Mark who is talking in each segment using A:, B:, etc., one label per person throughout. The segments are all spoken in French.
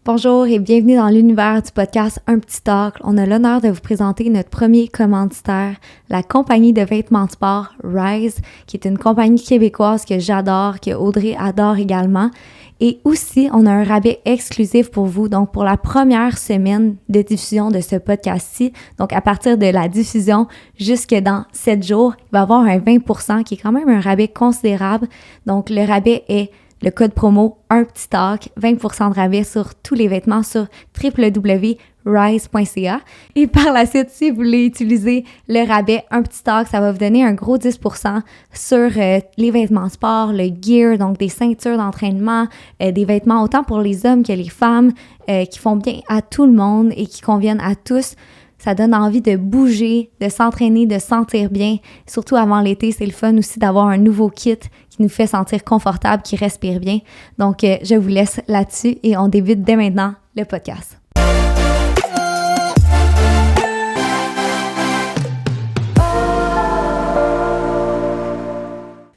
A: Bonjour et bienvenue dans l'univers du podcast Un Petit Talk. On a l'honneur de vous présenter notre premier commanditaire, la compagnie de vêtements de sport Rise, qui est une compagnie québécoise que j'adore, que Audrey adore également. Et aussi, on a un rabais exclusif pour vous, donc pour la première semaine de diffusion de ce podcast-ci. Donc à partir de la diffusion jusque dans 7 jours, il va y avoir un 20% qui est quand même un rabais considérable. Donc le rabais est le code promo Un Petit Talk, 20% de rabais sur tous les vêtements sur www.rise.ca. Et par la suite, si vous voulez utiliser le rabais Un Petit Talk, ça va vous donner un gros 10% sur les vêtements sport, le gear, donc des ceintures d'entraînement, des vêtements autant pour les hommes que les femmes, qui font bien à tout le monde et qui conviennent à tous. Ça donne envie de bouger, de s'entraîner, de se sentir bien. Surtout avant l'été, c'est le fun aussi d'avoir un nouveau kit qui nous fait sentir confortable, qui respire bien. Donc, je vous laisse là-dessus et on débute dès maintenant le podcast.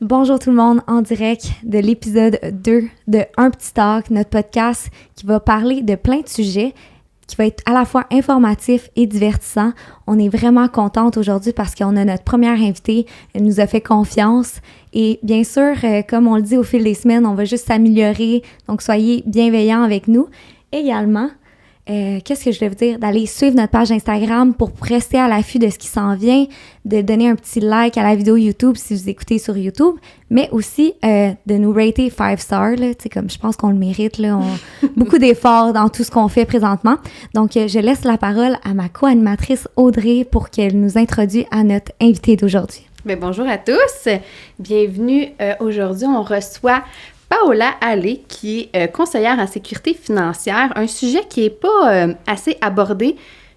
A: Bonjour tout le monde, en direct de l'épisode 2 de Un Petit Talk, notre podcast qui va parler de plein de sujets, qui va être à la fois informatif et divertissant. On est vraiment contente aujourd'hui parce qu'on a notre première invitée. Elle nous a fait confiance. Et bien sûr, comme on le dit au fil des semaines, on va juste s'améliorer. Donc, soyez bienveillants avec nous. Également, qu'est-ce que je voulais vous dire? D'aller suivre notre page Instagram pour rester à l'affût de ce qui s'en vient, de donner un petit like à la vidéo YouTube si vous écoutez sur YouTube, mais aussi de nous rater 5 stars, là, comme je pense qu'on le mérite, là, beaucoup d'efforts dans tout ce qu'on fait présentement. Donc, je laisse la parole à ma co-animatrice Audrey pour qu'elle nous introduise à notre invitée d'aujourd'hui.
B: Bien, bonjour à tous, bienvenue. Aujourd'hui, on reçoit Paola Allais, qui est conseillère en sécurité financière, un sujet qui n'est pas assez abordé,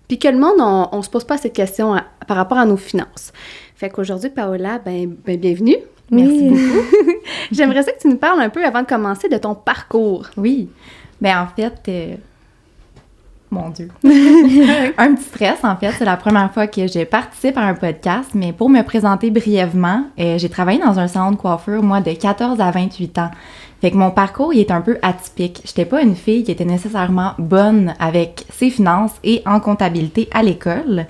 B: puis que le monde, on ne se pose pas cette question par rapport à nos finances. Fait qu'aujourd'hui, Paola, bienvenue. Merci beaucoup. J'aimerais ça que tu nous parles un peu, avant de commencer, de ton parcours.
C: Oui. Bien, en fait, mon Dieu. Un petit stress, en fait. C'est la première fois que je participe à un podcast, mais pour me présenter brièvement, j'ai travaillé dans un salon de coiffure, moi, de 14 à 28 ans. Fait que mon parcours, il est un peu atypique. J'étais pas une fille qui était nécessairement bonne avec ses finances et en comptabilité à l'école,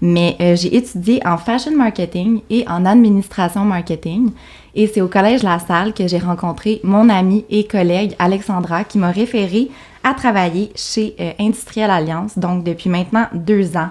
C: mais j'ai étudié en fashion marketing et en administration marketing. Et c'est au Collège La Salle que j'ai rencontré mon amie et collègue Alexandra qui m'a référée à travailler chez Industrielle Alliance, donc depuis maintenant 2 ans.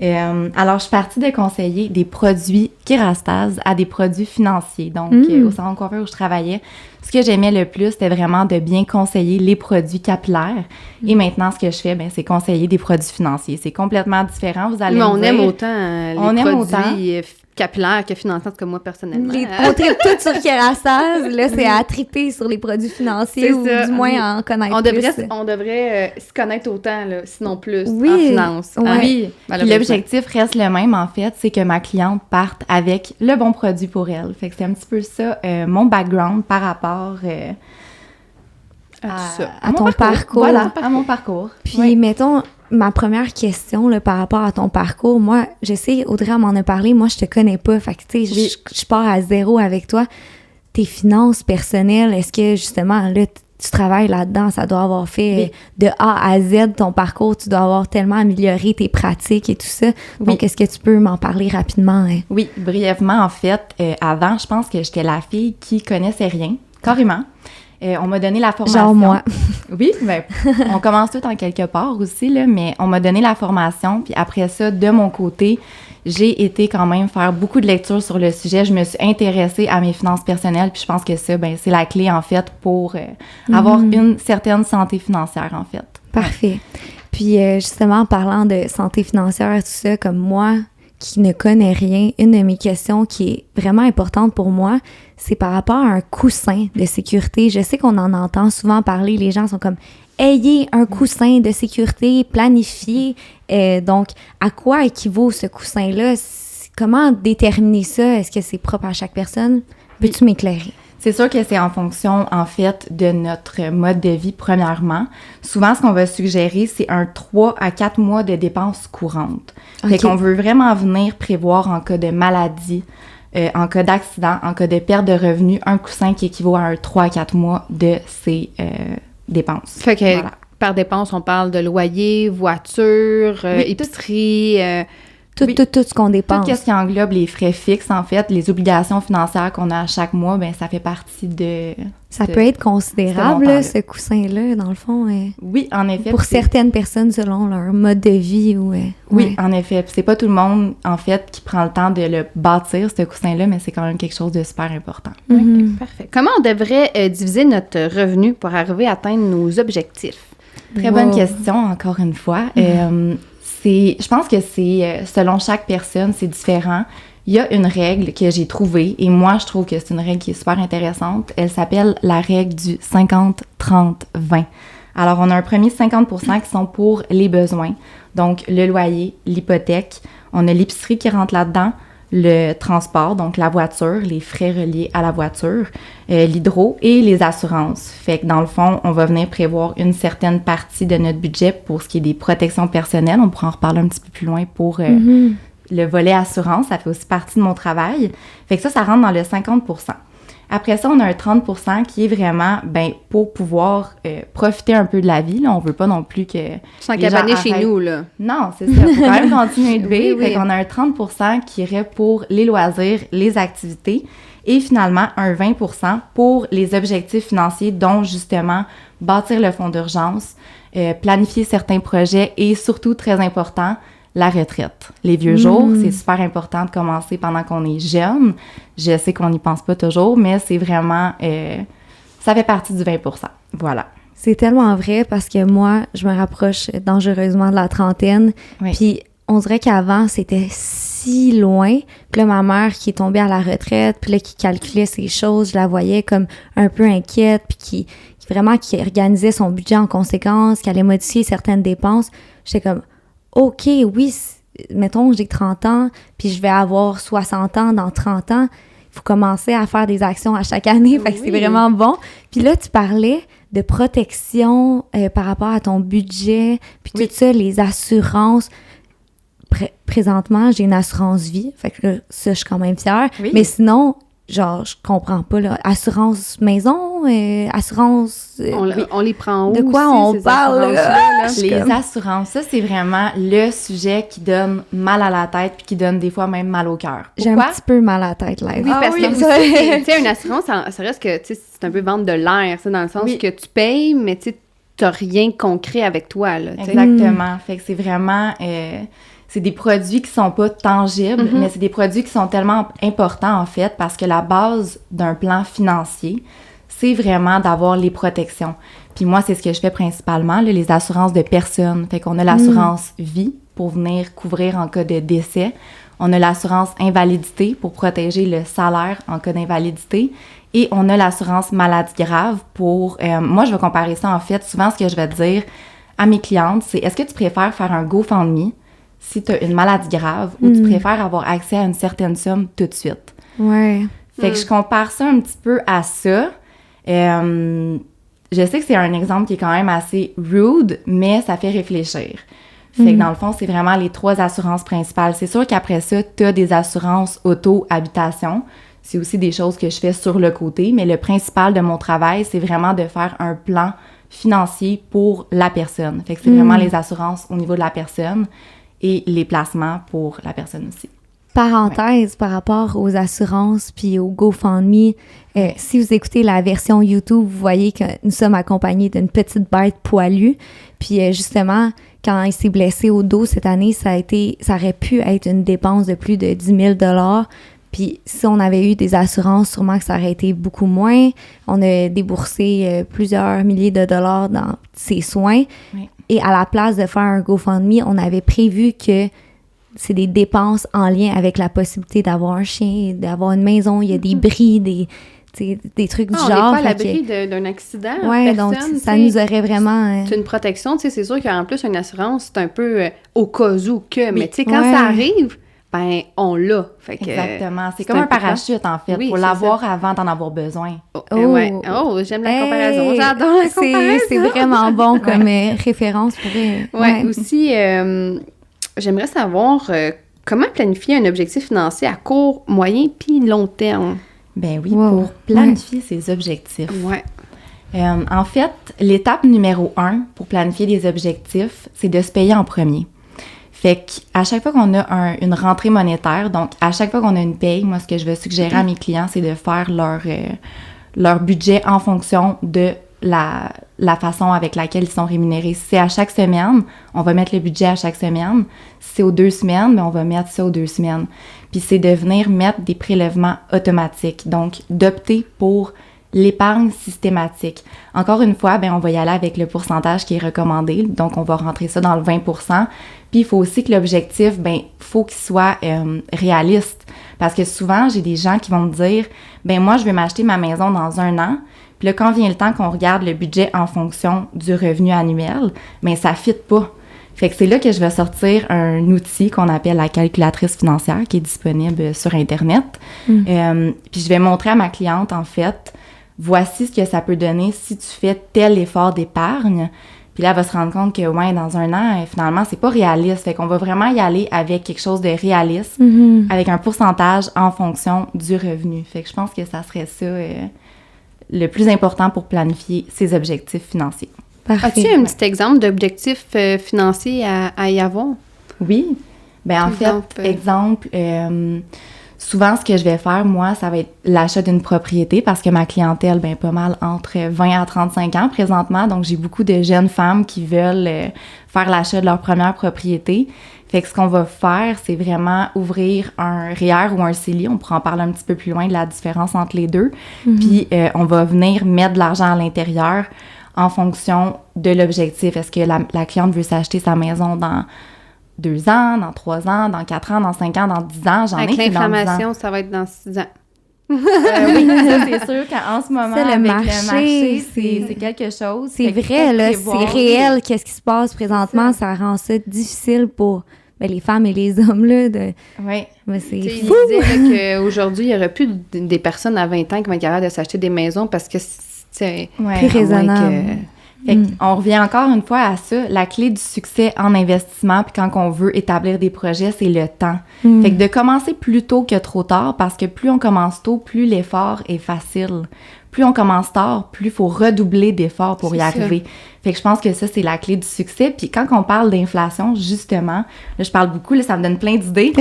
C: Alors, je suis partie de conseiller des produits Kerastase à des produits financiers. Donc, au salon de coiffure où je travaillais, ce que j'aimais le plus, c'était vraiment de bien conseiller les produits capillaires. Et maintenant, ce que je fais, c'est conseiller des produits financiers. C'est complètement différent, vous allez me dire.
B: On aime autant les produits capillaires que financiers, que moi, personnellement.
A: On tripe tout sur Kerastase. Là, c'est à triper sur les produits financiers ou du moins en connaître plus.
B: On devrait se connaître autant, là, sinon plus,
A: oui,
B: en finance.
A: Ouais.
C: Oui, puis l'objectif reste le même, en fait, c'est que ma cliente parte avec le bon produit pour elle. Fait que c'est un petit peu ça, mon background par rapport
A: à ton parcours.
C: Voilà, à mon parcours.
A: Puis, mettons, ma première question là, par rapport à ton parcours, moi, je sais, Audrey m'en a parlé, moi, je te connais pas. Fait que, tu sais, je pars à zéro avec toi. Tes finances personnelles, est-ce que, justement, là, tu travailles là-dedans, ça doit avoir fait de A à Z ton parcours, tu dois avoir tellement amélioré tes pratiques et tout ça. Donc, est-ce que tu peux m'en parler rapidement? Hein?
C: Oui, brièvement, en fait, avant, je pense que j'étais la fille qui connaissait rien, carrément. On m'a donné la formation.
A: Genre moi.
C: Oui, on commence tout en quelque part aussi, là, mais on m'a donné la formation, puis après ça, de mon côté, j'ai été quand même faire beaucoup de lectures sur le sujet. Je me suis intéressée à mes finances personnelles, puis je pense que ça, c'est la clé, en fait, pour avoir une certaine santé financière, en fait.
A: Parfait. Puis, justement, en parlant de santé financière, tout ça, comme moi, qui ne connais rien, une de mes questions qui est vraiment importante pour moi, c'est par rapport à un coussin de sécurité. Je sais qu'on en entend souvent parler, les gens sont comme « ayez un coussin de sécurité planifié ». Donc, à quoi équivaut ce coussin-là? Comment déterminer ça? Est-ce que c'est propre à chaque personne? Peux-tu m'éclairer?
C: C'est sûr que c'est en fonction, en fait, de notre mode de vie, premièrement. Souvent, ce qu'on va suggérer, c'est un 3 à 4 mois de dépenses courantes. Okay. Fait qu'on veut vraiment venir prévoir en cas de maladie, en cas d'accident, en cas de perte de revenus, un coussin qui équivaut à un 3 à 4 mois de ces dépenses.
B: Fait que, Par dépense, on parle de loyer, voiture, épicerie...
A: Tout ce qu'on dépense.
C: Tout ce qui englobe les frais fixes, en fait, les obligations financières qu'on a à chaque mois, ben ça fait partie de...
A: Ça peut être considérable, là, ce coussin-là, dans le fond.
C: Oui, en effet.
A: Pour certaines personnes, selon leur mode de vie.
C: Oui, en effet. Puis c'est pas tout le monde, en fait, qui prend le temps de le bâtir, ce coussin-là, mais c'est quand même quelque chose de super important.
B: Okay, parfait. Comment on devrait diviser notre revenu pour arriver à atteindre nos objectifs?
C: Très bonne question, encore une fois. Je pense que c'est, selon chaque personne, c'est différent. Il y a une règle que j'ai trouvée, et moi, je trouve que c'est une règle qui est super intéressante. Elle s'appelle la règle du 50-30-20. Alors, on a un premier 50% qui sont pour les besoins. Donc, le loyer, l'hypothèque. On a l'épicerie qui rentre là-dedans, le transport, donc la voiture, les frais reliés à la voiture, l'hydro et les assurances. Fait que dans le fond, on va venir prévoir une certaine partie de notre budget pour ce qui est des protections personnelles. On pourra en reparler un petit peu plus loin pour le volet assurance. Ça fait aussi partie de mon travail. Fait que ça rentre dans le 50%. Après ça, on a un 30% qui est vraiment, pour pouvoir profiter un peu de la vie. Là, on veut pas non plus que
B: sans cabaner chez nous, là.
C: Non, c'est ça. Il faut quand même continuer de vivre.
B: Oui.
C: Fait qu'on a un 30% qui irait pour les loisirs, les activités. Et finalement, un 20% pour les objectifs financiers, dont justement bâtir le fonds d'urgence, planifier certains projets et surtout, très important, la retraite. Les vieux jours, c'est super important de commencer pendant qu'on est jeune. Je sais qu'on n'y pense pas toujours, mais c'est vraiment... ça fait partie du 20%. Voilà.
A: C'est tellement vrai parce que moi, je me rapproche dangereusement de la trentaine.
C: Oui.
A: Puis on dirait qu'avant, c'était si loin. Puis là, ma mère qui est tombée à la retraite, puis là, qui calculait ces choses, je la voyais comme un peu inquiète, puis qui organisait son budget en conséquence, qui allait modifier certaines dépenses. J'étais comme... OK, oui, mettons j'ai 30 ans, puis je vais avoir 60 ans dans 30 ans. Il faut commencer à faire des actions à chaque année, fait que c'est vraiment bon. Puis là, tu parlais de protection par rapport à ton budget, puis tout ça, les assurances. Présentement, j'ai une assurance vie, fait que là, ça, je suis quand même fière. Oui. Mais sinon, genre, je comprends pas, là. Assurance maison, assurance...
B: on les prend où?
A: De quoi on parle, là?
C: Les assurances, ça, c'est vraiment le sujet qui donne mal à la tête puis qui donne des fois même mal au cœur.
A: J'ai un petit peu mal à la tête, là.
B: Oui, parce que, tu sais, une assurance, ça reste que, tu sais, c'est un peu vendre de l'air, dans le sens que tu payes, mais tu sais, t'as rien de concret avec toi, là. T'sais.
C: Exactement. Fait que c'est vraiment... c'est des produits qui sont pas tangibles, mais c'est des produits qui sont tellement importants, en fait, parce que la base d'un plan financier, c'est vraiment d'avoir les protections. Puis moi, c'est ce que je fais principalement, là, les assurances de personnes. Fait qu'on a l'assurance vie pour venir couvrir en cas de décès. On a l'assurance invalidité pour protéger le salaire en cas d'invalidité. Et on a l'assurance maladie grave pour... moi, je vais comparer ça, en fait. Souvent, ce que je vais dire à mes clientes, c'est est-ce que tu préfères faire un GoFundMe si tu as une maladie grave ou tu préfères avoir accès à une certaine somme tout de suite.
A: Ouais.
C: Fait que je compare ça un petit peu à ça. Je sais que c'est un exemple qui est quand même assez rude, mais ça fait réfléchir. Fait que dans le fond, c'est vraiment les 3 assurances principales. C'est sûr qu'après ça, tu as des assurances auto-habitation. C'est aussi des choses que je fais sur le côté, mais le principal de mon travail, c'est vraiment de faire un plan financier pour la personne. Fait que c'est vraiment les assurances au niveau de la personne et les placements pour la personne aussi.
A: Parenthèse par rapport aux assurances puis au GoFundMe, si vous écoutez la version YouTube, vous voyez que nous sommes accompagnés d'une petite bête poilue. Puis justement, quand il s'est blessé au dos cette année, ça aurait pu être une dépense de plus de 10 000 $. Puis si on avait eu des assurances, sûrement que ça aurait été beaucoup moins. On a déboursé plusieurs milliers de dollars dans ses soins. Oui. Et à la place de faire un GoFundMe, on avait prévu que c'est des dépenses en lien avec la possibilité d'avoir un chien, d'avoir une maison. Il y a des bris, des trucs du genre.
B: On n'est pas à l'abri d'un accident.
A: Oui, donc ça nous aurait vraiment...
B: C'est une protection. C'est sûr qu'en plus, une assurance, c'est un peu au cas où que. Mais tu sais, quand ça arrive... ben on l'a. Fait que,
C: exactement. C'est comme un parachute, en fait. Il faut l'avoir avant d'en avoir besoin.
B: J'aime la comparaison. J'adore la comparaison.
A: C'est vraiment bon comme référence pour
B: aussi, j'aimerais savoir comment planifier un objectif financier à court, moyen puis long terme.
C: Ben oui, pour planifier ses objectifs.
B: Ouais.
C: En fait, l'étape numéro 1 pour planifier des objectifs, c'est de se payer en premier. Fait qu'à chaque fois qu'on a une rentrée monétaire, donc à chaque fois qu'on a une paye, moi, ce que je vais suggérer à mes clients, c'est de faire leur budget en fonction de la façon avec laquelle ils sont rémunérés. Si c'est à chaque semaine, on va mettre le budget à chaque semaine. Si c'est aux 2 semaines, bien, on va mettre ça aux 2 semaines. Puis c'est de venir mettre des prélèvements automatiques, donc d'opter pour l'épargne systématique. Encore une fois, bien, on va y aller avec le pourcentage qui est recommandé, donc on va rentrer ça dans le 20%. Puis il faut aussi que l'objectif, bien, faut qu'il soit réaliste, parce que souvent, j'ai des gens qui vont me dire, bien, moi, je vais m'acheter ma maison dans 1 an, puis là, quand vient le temps qu'on regarde le budget en fonction du revenu annuel, bien, ça ne fit pas. Fait que c'est là que je vais sortir un outil qu'on appelle la calculatrice financière, qui est disponible sur Internet. Puis je vais montrer à ma cliente, en fait, voici ce que ça peut donner si tu fais tel effort d'épargne. Puis là, elle va se rendre compte que, ouais, dans 1 an, finalement, c'est pas réaliste. Fait qu'on va vraiment y aller avec quelque chose de réaliste, avec un pourcentage en fonction du revenu. Fait que je pense que ça serait ça le plus important pour planifier ses objectifs financiers.
A: Parfait.
B: As-tu un petit exemple d'objectif financier à y avoir?
C: Oui. Bien, en fait, souvent, ce que je vais faire, moi, ça va être l'achat d'une propriété parce que ma clientèle, bien, pas mal entre 20 à 35 ans présentement. Donc, j'ai beaucoup de jeunes femmes qui veulent faire l'achat de leur première propriété. Fait que ce qu'on va faire, c'est vraiment ouvrir un REER ou un CELI. On pourra en parler un petit peu plus loin de la différence entre les deux. Puis, on va venir mettre de l'argent à l'intérieur en fonction de l'objectif. Est-ce que la cliente veut s'acheter sa maison dans 2 ans, dans 3 ans, dans 4 ans, dans 5 ans, dans 10 ans? J'en ai qui dans 10 ans.
B: Avec l'inflammation, ça va être dans 6 ans.
C: Oui, ça, c'est sûr qu'en ce moment,
A: ça, le
C: avec
A: marché,
C: c'est quelque chose.
A: C'est vrai, là, c'est réel. Qu'est-ce qui se passe présentement? Ça rend ça difficile pour les femmes et les hommes, là.
C: Oui.
A: Mais c'est
B: fou! Il disait qu'aujourd'hui, il n'y aurait plus des personnes à 20 ans qui vont être capables de s'acheter des maisons parce que c'est
A: plus raisonnable.
C: Fait on revient encore une fois à ça. La clé du succès en investissement, puis quand on veut établir des projets, c'est le temps. Fait que de commencer plus tôt que trop tard, parce que plus on commence tôt, plus l'effort est facile. Plus on commence tard, plus il faut redoubler d'efforts pour y arriver. Fait que je pense que ça, c'est la clé du succès. Puis quand on parle d'inflation, justement, là, je parle beaucoup, là, ça me donne plein d'idées.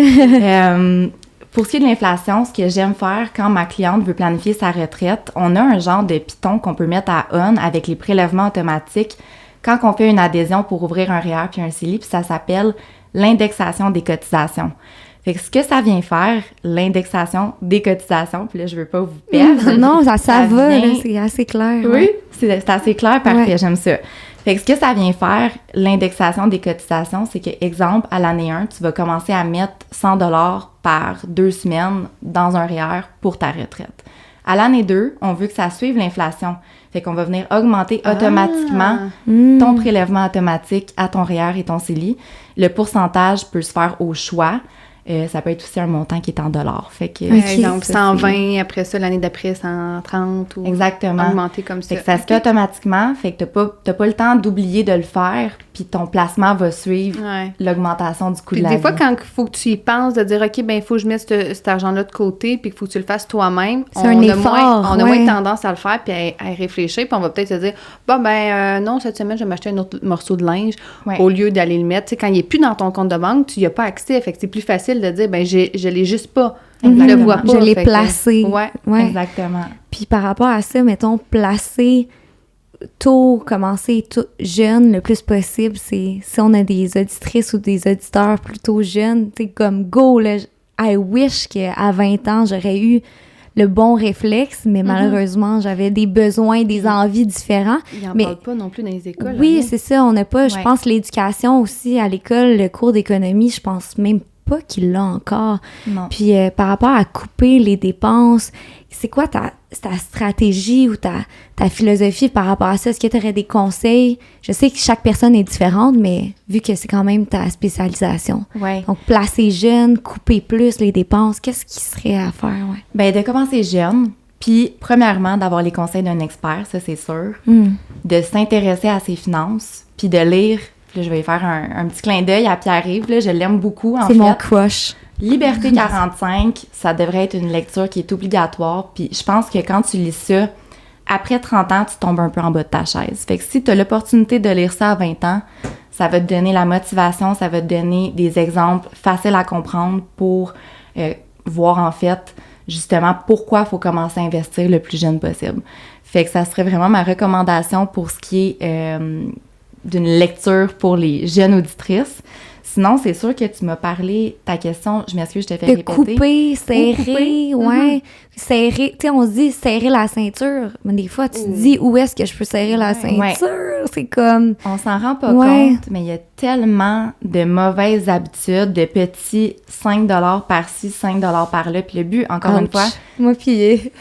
C: Pour ce qui est de l'inflation, ce que j'aime faire quand ma cliente veut planifier sa retraite, on a un genre de piton qu'on peut mettre à on avec les prélèvements automatiques quand on fait une adhésion pour ouvrir un REER puis un CELI, puis ça s'appelle l'indexation des cotisations. Fait que ce que ça vient faire, l'indexation des cotisations, puis là, je veux pas vous perdre.
A: Non, ça va, là, c'est assez clair.
C: Oui, c'est assez clair, parfait,
A: ouais.
C: J'aime ça. Fait que ce que ça vient faire, l'indexation des cotisations, c'est que, exemple, à l'année 1, tu vas commencer à mettre 100 $ par 2 semaines dans un REER pour ta retraite. À l'année 2, on veut que ça suive l'inflation. Fait qu'on va venir augmenter automatiquement ton prélèvement automatique à ton REER et ton CELI. Le pourcentage peut se faire au choix. Ça peut être aussi un montant qui est en dollars. Fait que,
B: donc, 120, après ça, l'année d'après, 130 ou
C: exactement.
B: Augmenter comme ça.
C: Fait que ça se fait automatiquement. Fait que t'as pas le temps d'oublier de le faire, puis ton placement va suivre l'augmentation du coût de la vie.
B: Des fois, quand il faut que tu y penses, de dire, OK, ben il faut que je mette cet argent-là de côté, puis qu'il faut que tu le fasses toi-même,
A: on a
B: moins tendance à le faire, puis à y réfléchir, puis on va peut-être se dire, non, cette semaine, je vais m'acheter un autre morceau de linge, au lieu d'aller le mettre. Tu sais, quand il n'est plus dans ton compte de banque, tu n'y as pas accès. Fait que c'est plus facile de dire, je l'ai juste pas. Je le vois pas.
A: Je l'ai placé.
C: Ouais, exactement.
A: Puis par rapport à ça, mettons, placer tôt, commencer tout jeune le plus possible, c'est si on a des auditrices ou des auditeurs plutôt jeunes, tu sais, comme go, là, I wish qu'à 20 ans, j'aurais eu le bon réflexe, mais malheureusement, j'avais des besoins, des envies différents.
B: Ils n'en parlent pas non plus dans les écoles.
A: Oui, c'est ça, on n'a pas, je pense, l'éducation aussi à l'école, le cours d'économie, je pense même pas qu'il l'a encore.
C: Non.
A: Puis par rapport à couper les dépenses, c'est quoi ta stratégie ou ta philosophie par rapport à ça? Est-ce que tu aurais des conseils? Je sais que chaque personne est différente, mais vu que c'est quand même ta spécialisation.
C: Ouais.
A: Donc, placer jeune, couper plus les dépenses, qu'est-ce qui serait à faire? Ouais.
C: Ben, de commencer jeune, puis premièrement, d'avoir les conseils d'un expert, ça c'est sûr. De s'intéresser à ses finances, puis de lire. Là, je vais faire un petit clin d'œil à Pierre-Yves. Là, je l'aime beaucoup, en fait.
A: C'est mon crush.
C: Liberté 45, ça devrait être une lecture qui est obligatoire. Puis je pense que quand tu lis ça après 30 ans, tu tombes un peu en bas de ta chaise. Fait que si tu as l'opportunité de lire ça à 20 ans, ça va te donner la motivation, ça va te donner des exemples faciles à comprendre pour voir en fait justement pourquoi il faut commencer à investir le plus jeune possible. Fait que ça serait vraiment ma recommandation pour ce qui est d'une lecture pour les jeunes auditrices. Sinon, c'est sûr que tu m'as parlé, ta question, je m'excuse, je t'ai fait répéter.
A: Couper, serrer, ouais. Serrer, tu sais, on se dit serrer la ceinture, mais des fois, tu te dis où est-ce que je peux serrer la ceinture?
C: Ouais.
A: C'est comme...
C: On s'en rend pas compte, mais il y a tellement de mauvaises habitudes, de petits 5 $ par-ci, 5 $ par-là. Puis le but, encore une fois...
A: Moi puis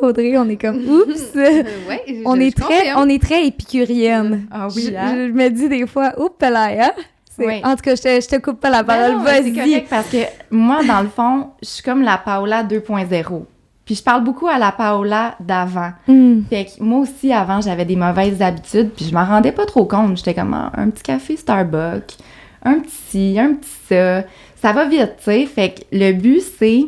A: Audrey, on est comme, oups!
B: Ouais,
A: on est très épicurienne.
C: Ah oui,
A: je me dis des fois, oups, là, hein?
C: Oui.
A: En tout cas, je te coupe pas la parole, vas-y.
C: C'est correct parce que moi, dans le fond, je suis comme la Paola 2.0. Puis je parle beaucoup à la Paola d'avant. Fait que moi aussi, avant, j'avais des mauvaises habitudes, puis je m'en rendais pas trop compte. J'étais comme, un petit café Starbucks, un petit ça. Ça va vite, tu sais. Fait que le but, c'est...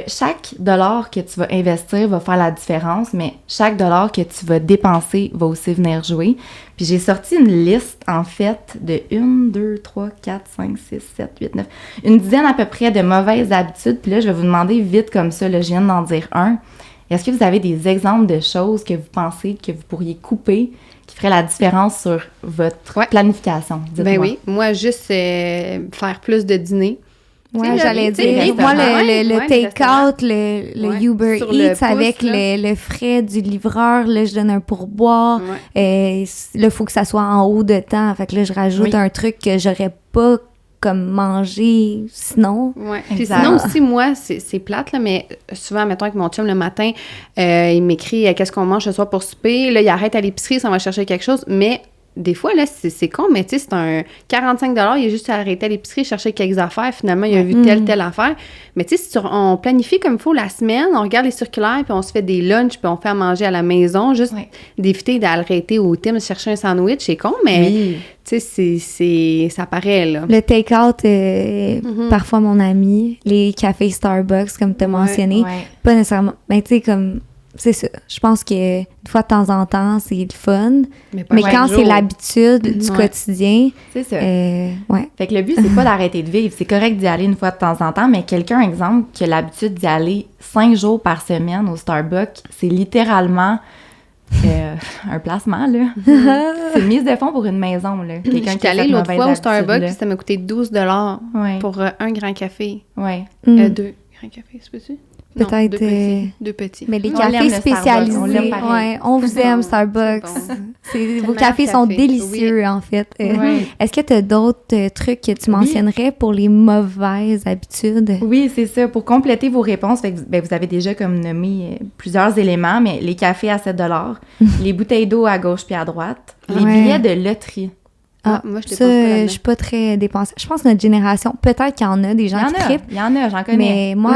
C: chaque dollar que tu vas investir va faire la différence, mais chaque dollar que tu vas dépenser va aussi venir jouer. Puis j'ai sorti une liste, en fait, de 1, 2, 3, 4, 5, 6, 7, 8, 9, une dizaine à peu près de mauvaises habitudes. Puis là, je vais vous demander vite comme ça, là, je viens d'en dire un. Est-ce que vous avez des exemples de choses que vous pensez que vous pourriez couper qui feraient la différence sur votre planification? Dites-moi.
B: Ben oui, moi, juste faire plus de dîners.
A: Ouais, j'allais dire, moi, le take-out, le Uber Eats avec le frais du livreur, là, je donne un pourboire. Là, il faut que ça soit en haut de temps. Fait que là, je rajoute un truc que j'aurais pas comme manger sinon.
B: Ouais. Puis sinon aussi, moi, c'est plate, là, mais souvent, mettons, avec mon chum, le matin, il m'écrit « Qu'est-ce qu'on mange ce soir pour souper? » Là, il arrête à l'épicerie, ça va chercher quelque chose, mais... Des fois, là, c'est con, mais tu sais, c'est un 45 $, il a juste arrêté à l'épicerie, chercher quelques affaires, finalement, il a vu telle affaire. Mais tu sais, si on planifie comme il faut la semaine, on regarde les circulaires, puis on se fait des lunchs, puis on fait à manger à la maison, juste d'éviter d'arrêter au Tim chercher un sandwich, c'est con, mais tu sais, ça paraît, là.
A: Le take-out, parfois mon ami, les cafés Starbucks, comme tu as mentionné, pas nécessairement, mais tu sais, comme... C'est ça. Je pense que une fois de temps en temps, c'est le fun. Mais quand c'est l'habitude du quotidien...
C: C'est ça. Fait que le but, c'est pas d'arrêter de vivre. C'est correct d'y aller une fois de temps en temps, mais quelqu'un, exemple, qui a l'habitude d'y aller 5 jours par semaine au Starbucks, c'est littéralement un placement, là. C'est une mise de fonds pour une maison, là.
B: Quelqu'un qui est allé l'autre fois au Starbucks, puis ça m'a coûté 12 $ pour un grand café.
C: Ouais.
B: 2 grands cafés, c'est possible?
A: Peut-être...
B: Deux petits.
A: Mais les cafés spécialisés, on vous aime, Starbucks. Vos cafés sont délicieux, en fait. Est-ce que tu as d'autres trucs que tu mentionnerais pour les mauvaises habitudes?
C: Oui, c'est ça. Pour compléter vos réponses, vous avez déjà comme nommé plusieurs éléments, mais les cafés à 7 $, les bouteilles d'eau à gauche puis à droite, les billets de loterie.
A: Moi, je suis pas très dépensée. Je pense que notre génération, peut-être qu'il y en a des gens qui trippent.
C: Il y en a, j'en connais.
A: Mais moi...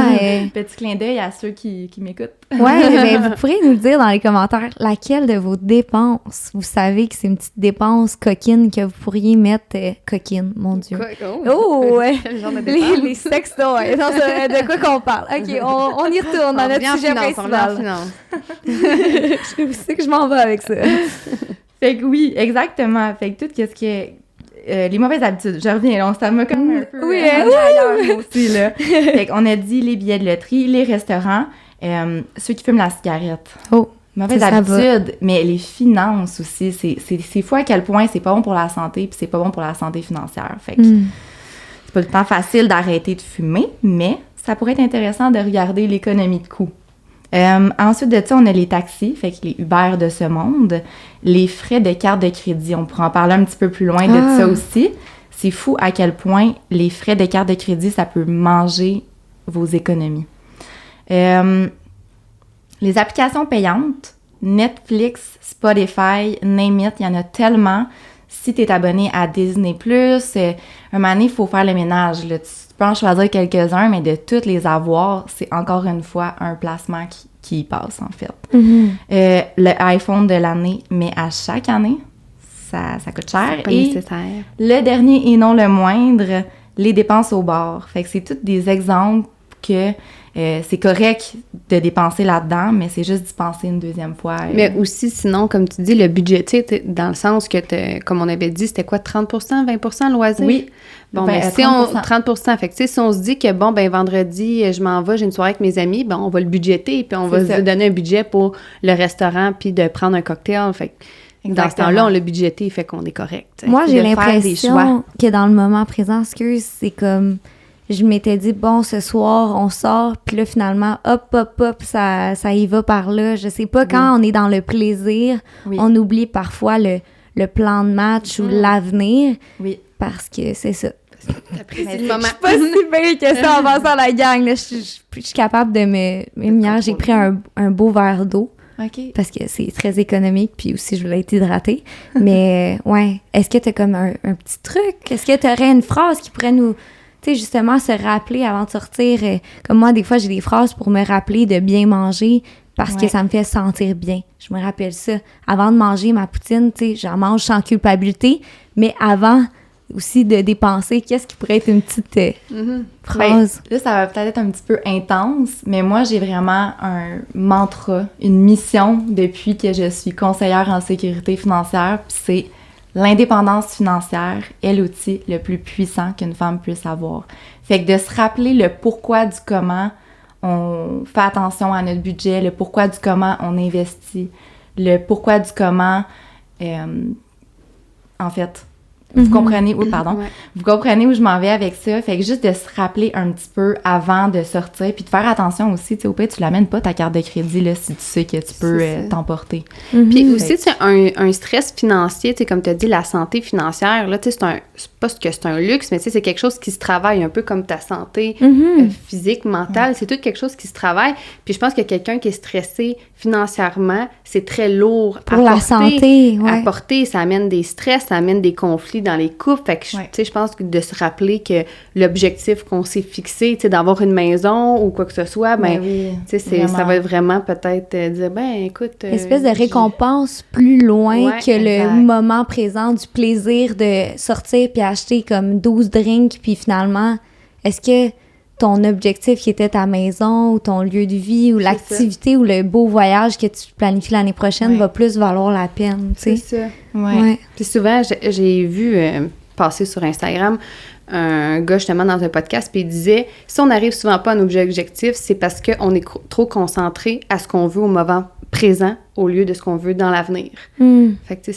C: Petit clin d'œil à ceux qui m'écoutent.
A: Ouais, mais vous pourriez nous le dire dans les commentaires, laquelle de vos dépenses, vous savez que c'est une petite dépense coquine que vous pourriez mettre... coquine, mon Dieu. Ouais!
B: Quel genre de dépense?
A: Les sextoys. De quoi qu'on parle? OK, on y retourne dans notre sujet principal. Je sais où c'est que je m'en vais avec ça.
C: Fait que oui, exactement. Fait que tout ce qui est... les mauvaises habitudes, je reviens, ça m'a comme un peu ailleurs aussi, là. Fait qu'on a dit les billets de loterie, les restaurants, ceux qui fument la cigarette. Mauvaise habitude, mais les finances aussi, c'est fou à quel point c'est pas bon pour la santé, puis c'est pas bon pour la santé financière. Fait que c'est pas le temps facile d'arrêter de fumer, mais ça pourrait être intéressant de regarder l'économie de coût. Ensuite de ça, on a les taxis, fait que les Uber de ce monde, les frais de carte de crédit, on pourra en parler un petit peu plus loin de ça aussi. C'est fou à quel point les frais de carte de crédit, ça peut manger vos économies. Les applications payantes, Netflix, Spotify, name it, il y en a tellement. Si tu es abonné à Disney+, un moment donné, il faut faire le ménage, là. Tu peux en choisir quelques-uns, mais de toutes les avoir, c'est encore une fois un placement qui y passe, en fait. Le iPhone de l'année, mais à chaque année, ça coûte cher.
B: C'est pas nécessaire.
C: Le dernier et non le moindre, les dépenses au bar. Fait que c'est tous des exemples que c'est correct de dépenser là-dedans, mais c'est juste d'y penser une deuxième fois.
B: Mais aussi, sinon, comme tu dis, le budget, tu sais, dans le sens que, comme on avait dit, c'était quoi, 30 20 loisirs?
C: Oui.
B: Bon, ben, si 30 fait que, tu sais, si on se dit que, bon, ben, vendredi, je m'en vais, j'ai une soirée avec mes amis, ben, on va le budgéter, puis on va se donner un budget pour le restaurant, puis de prendre un cocktail. Fait que, dans ce temps-là, on l'a budgété, fait qu'on est correct. T'sais.
A: Moi, j'ai l'impression que dans le moment présent, c'est comme... Je m'étais dit, bon, ce soir, on sort, puis là, finalement, hop, ça y va par là. Je sais pas, quand on est dans le plaisir, on oublie parfois le plan de match ou l'avenir. Oui. Parce que c'est ça.
B: T'apprécies le moment.
A: Je suis pas si bien que ça en passant la gang. Là. Je suis capable de me... Hier, j'ai pris un beau verre d'eau.
C: OK.
A: Parce que c'est très économique, puis aussi, je voulais être hydratée. Mais, ouais, est-ce que t'as comme un petit truc? Est-ce que t'aurais une phrase qui pourrait nous... Tu sais, justement, se rappeler avant de sortir. Comme moi, des fois, j'ai des phrases pour me rappeler de bien manger parce que ça me fait sentir bien. Je me rappelle ça. Avant de manger ma poutine, tu sais, j'en mange sans culpabilité, mais avant aussi de dépenser, qu'est-ce qui pourrait être une petite phrase?
C: Ben, là, ça va peut-être être un petit peu intense, mais moi, j'ai vraiment un mantra, une mission depuis que je suis conseillère en sécurité financière, puis c'est l'indépendance financière est l'outil le plus puissant qu'une femme puisse avoir. Fait que de se rappeler le pourquoi du comment on fait attention à notre budget, le pourquoi du comment on investit, le pourquoi du comment, en fait, vous comprenez, vous comprenez où je m'en vais avec ça. Fait que juste de se rappeler un petit peu avant de sortir, puis de faire attention aussi, tu sais, au pire, tu l'amènes pas ta carte de crédit, là, si tu sais que tu peux t'emporter.
B: Puis aussi, tu sais, un stress financier, tu sais, comme tu as dit, la santé financière, là, tu sais, c'est pas que c'est un luxe, mais tu sais, c'est quelque chose qui se travaille un peu comme ta santé physique, mentale, c'est tout quelque chose qui se travaille. Puis je pense que quelqu'un qui est stressé financièrement, c'est très lourd
A: pour la santé,
B: à porter, ça amène des stress, ça amène des conflits dans les couples. Fait que, tu sais, je pense que de se rappeler que l'objectif qu'on s'est fixé, tu sais, d'avoir une maison ou quoi que ce soit, tu sais, ça va vraiment peut-être dire, écoute...
A: espèce de récompense plus loin que le moment présent du plaisir de sortir puis acheter comme 12 drinks, puis finalement, est-ce que ton objectif qui était ta maison ou ton lieu de vie ou l'activité ou le beau voyage que tu planifies l'année prochaine va plus valoir la peine, tu sais?
B: C'est ça. Ouais. Puis souvent, j'ai vu passer sur Instagram un gars justement dans un podcast, puis il disait, si on n'arrive souvent pas à nos objectifs, c'est parce qu'on est trop concentré à ce qu'on veut au moment présent au lieu de ce qu'on veut dans l'avenir. Fait que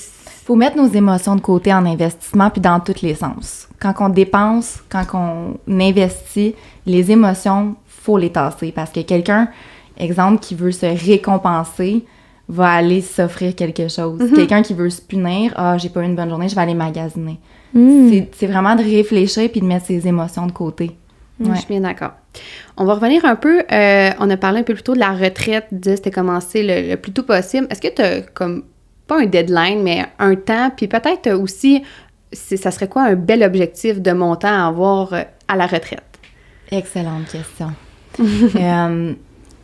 C: faut mettre nos émotions de côté en investissement puis dans tous les sens. Quand on dépense, quand on investit, les émotions, faut les tasser parce que quelqu'un, exemple, qui veut se récompenser, va aller s'offrir quelque chose. Quelqu'un qui veut se punir, j'ai pas eu une bonne journée, je vais aller magasiner. C'est vraiment de réfléchir puis de mettre ses émotions de côté.
B: Je suis bien d'accord. On va revenir un peu, on a parlé un peu plus tôt de la retraite, de c'était commencer le plus tôt possible. Est-ce que tu as comme, pas un deadline, mais un temps, puis peut-être aussi, ça serait quoi un bel objectif de montant à avoir à la retraite?
C: Excellente question.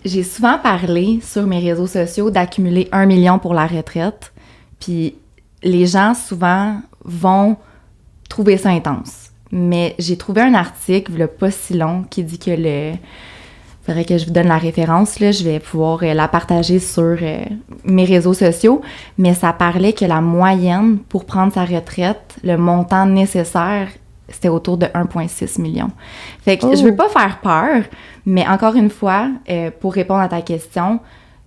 C: J'ai souvent parlé sur mes réseaux sociaux d'accumuler 1 million pour la retraite, puis les gens souvent vont trouver ça intense. Mais j'ai trouvé un article, il n'y a pas si long, qui dit que faudrait que je vous donne la référence, là, je vais pouvoir la partager sur mes réseaux sociaux, mais ça parlait que la moyenne pour prendre sa retraite, le montant nécessaire, c'était autour de 1,6 million. Fait que je veux pas faire peur, mais encore une fois, pour répondre à ta question,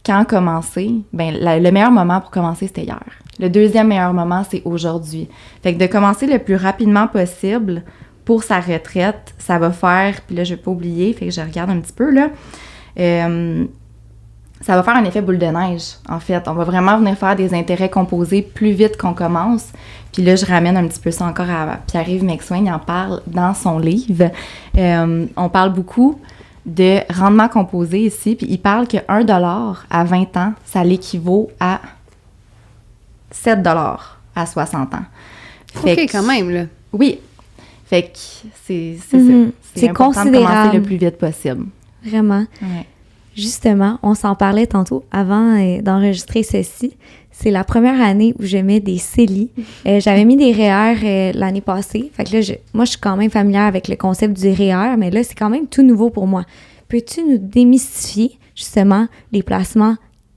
C: quand commencer? Le meilleur moment pour commencer, c'était hier. Le deuxième meilleur moment, c'est aujourd'hui. Fait que de commencer le plus rapidement possible pour sa retraite, ça va faire, puis là, je vais pas oublier, fait que je regarde un petit peu, là, ça va faire un effet boule de neige, en fait. On va vraiment venir faire des intérêts composés plus vite qu'on commence. Puis là, je ramène un petit peu ça encore à Pierre-Yves McSwain, il en parle dans son livre. On parle beaucoup de rendement composé ici, puis il parle que 1 $ à 20 ans, ça l'équivaut à 7 $ à 60 ans.
B: OK, quand même, là.
C: Oui. Fait que c'est ça.
A: C'est
C: important de commencer le plus vite possible.
A: Vraiment.
C: Ouais.
A: Justement, on s'en parlait tantôt avant d'enregistrer ceci. C'est la première année où je mets des CELI. J'avais mis des REER l'année passée. Fait que là, moi, je suis quand même familière avec le concept du REER, mais là, c'est quand même tout nouveau pour moi. peux-tu nous démystifier justement les placements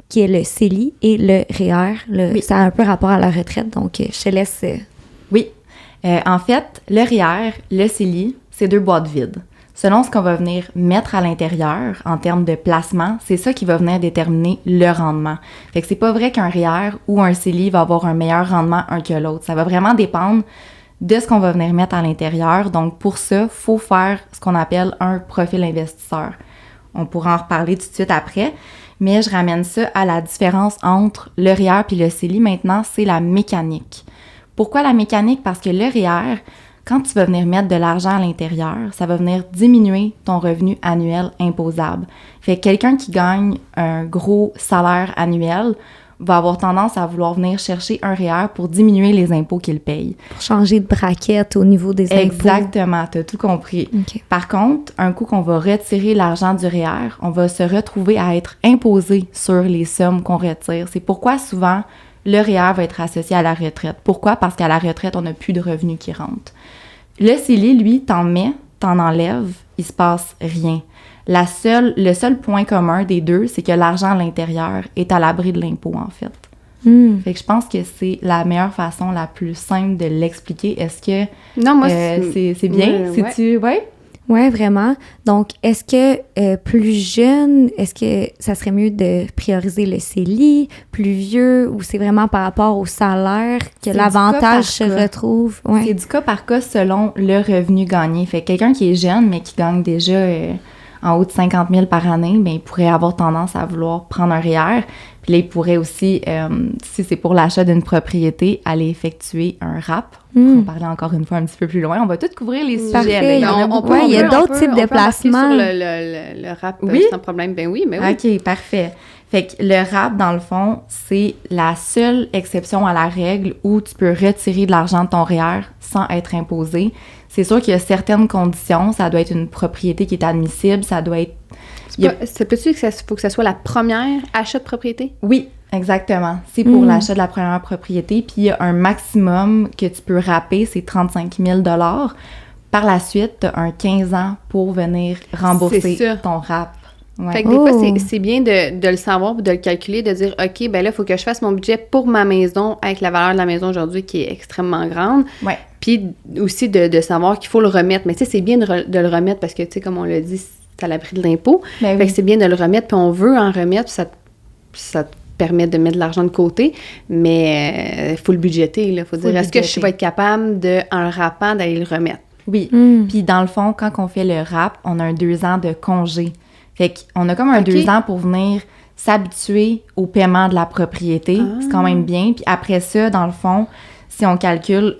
A: qui est le CELI et le REER?
C: Oui.
A: Ça a un peu rapport à la retraite, donc je te laisse...
C: Oui. En fait, le REER, le CELI, c'est 2 boîtes vides. Selon ce qu'on va venir mettre à l'intérieur en termes de placement, c'est ça qui va venir déterminer le rendement. Fait que c'est pas vrai qu'un REER ou un CELI va avoir un meilleur rendement un que l'autre. Ça va vraiment dépendre de ce qu'on va venir mettre à l'intérieur. Donc, pour ça, il faut faire ce qu'on appelle un profil investisseur. On pourra en reparler tout de suite après, mais je ramène ça à la différence entre le REER et le CELI. Maintenant, c'est la mécanique. Pourquoi la mécanique? Parce que le REER, quand tu vas venir mettre de l'argent à l'intérieur, ça va venir diminuer ton revenu annuel imposable. Fait que quelqu'un qui gagne un gros salaire annuel va avoir tendance à vouloir venir chercher un REER pour diminuer les impôts qu'il paye.
A: Pour changer de braquette au niveau des impôts.
C: Exactement, tu as tout compris.
A: Okay.
C: Par contre, un coup qu'on va retirer l'argent du REER, on va se retrouver à être imposé sur les sommes qu'on retire. C'est pourquoi souvent le REER va être associé à la retraite. Pourquoi? Parce qu'à la retraite, on n'a plus de revenus qui rentrent. Le CELI, lui, t'en mets, t'en enlèves, il se passe rien. Le seul point commun des deux, c'est que l'argent à l'intérieur est à l'abri de l'impôt, en fait. Fait que je pense que c'est la meilleure façon, la plus simple de l'expliquer. Est-ce que
B: non, moi,
C: c'est bien?
B: Ouais.
A: Oui, vraiment. Donc, est-ce que plus jeune, est-ce que ça serait mieux de prioriser le CELI, plus vieux, ou c'est vraiment par rapport au salaire que l'avantage se retrouve? Ouais.
C: C'est du cas par cas selon le revenu gagné. Fait que quelqu'un qui est jeune, mais qui gagne déjà en haut de 50 000 par année, bien, il pourrait avoir tendance à vouloir prendre un REER. Puis là, il pourrait aussi, si c'est pour l'achat d'une propriété, aller effectuer un RAP. On parlait encore une fois un petit peu plus loin. On va tout couvrir les sujets.
A: Parfait. Il y a d'autres types de placements.
B: Sur le RAP,
C: oui?
B: sans problème. Ben oui, mais oui.
C: OK, parfait. Fait que le RAP, dans le fond, c'est la seule exception à la règle où tu peux retirer de l'argent de ton REER sans être imposé. C'est sûr qu'il y a certaines conditions. Ça doit être une propriété qui est admissible. Ça doit être...
B: C'est peut-être qu'il faut que ça soit la première achat de propriété?
C: Oui, exactement. C'est pour l'achat de la première propriété. Puis il y a un maximum que tu peux rapper, c'est 35 000 $. Par la suite, tu as un 15 ans pour venir rembourser ton RAP. Ouais.
B: Fait que des fois, c'est bien de le savoir, de le calculer, de dire, OK, ben là, il faut que je fasse mon budget pour ma maison avec la valeur de la maison aujourd'hui qui est extrêmement grande.
C: Ouais.
B: Puis aussi de savoir qu'il faut le remettre. Mais tu sais, c'est bien de le remettre parce que, tu sais, comme on l'a dit, c'est à l'abri de l'impôt.
C: Ben
B: fait
C: oui.
B: que c'est bien de le remettre, puis on veut en remettre, puis ça te permet de mettre de l'argent de côté, mais il faut le budgéter, là. Faut dire, est-ce que je vais être capable, en le rappant, d'aller le remettre?
C: Oui. Puis dans le fond, quand on fait le RAP, on a un 2 ans de congé. Fait qu'on a comme un 2 ans pour venir s'habituer au paiement de la propriété. C'est quand même bien. Puis après ça, dans le fond, si on calcule,